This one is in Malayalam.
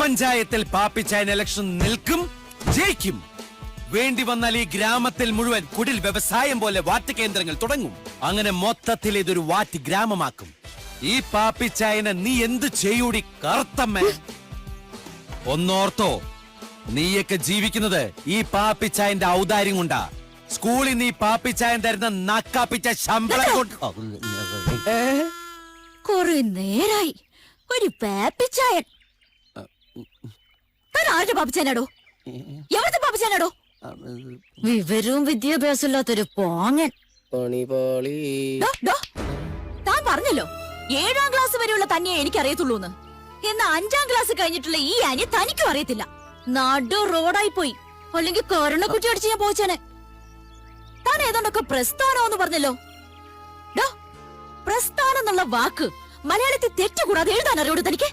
പഞ്ചായത്തിൽ പാപ്പിച്ചായൻ ഇലക്ഷൻ നിൽക്കും, ജയിക്കും. വേണ്ടി വന്നാൽ ഈ ഗ്രാമത്തിൽ മുഴുവൻ കുടിൽ വ്യവസായം പോലെ വാറ്റ് കേന്ദ്രങ്ങൾ തുടങ്ങും. അങ്ങനെ മൊത്തത്തിൽ ഇതൊരു വാറ്റ് ഗ്രാമമാക്കും. ഈ പാപ്പിച്ചായനെ നീ എന്ത് ചെയ്യൂടി കറുത്തമ്മ? ഒന്നോർത്തോ, നീയൊക്കെ ജീവിക്കുന്നത് ഈ പാപ്പിച്ചായന്റെ ഔദാര്യം കൊണ്ടാ. സ്കൂളിൽ നീ പാപ്പിച്ചായൻ തരുന്ന നക്കാപ്പിച്ച ശമ്പളം കൊണ്ട്. കുറെ നേരായി ഒരു പാപ്പിച്ചായൻ. ആരുടെ പാപ്പിച്ചാനാടോ? എവിടുത്തെ പാപ്പിച്ചാനാടോ? വിവരവും വിദ്യാഭ്യാസം ഇല്ലാത്തൊരു പോങ്ങൻ. താൻ പറഞ്ഞല്ലോ 7ാം ക്ലാസ് വരെയുള്ള തന്നെ എനിക്കറിയത്തുള്ളൂന്ന്. എന്നാ 5ാം ക്ലാസ് കഴിഞ്ഞിട്ടുള്ള ഈ ആനി തനിക്കും അറിയത്തില്ല. നടു റോഡായി പോയി, അല്ലെങ്കിൽ കൊറോണക്കുറ്റി അടിച്ച് ഞാൻ പോയിച്ചാനെ. താൻ ഏതാണ്ടൊക്കെ പ്രസ്ഥാനമെന്ന് പറഞ്ഞല്ലോ. പ്രസ്ഥാനം എന്നുള്ള വാക്ക് മലയാളത്തിൽ തെറ്റുകൂടാതെ എഴുതാൻ അറിയോട് തനിക്ക്?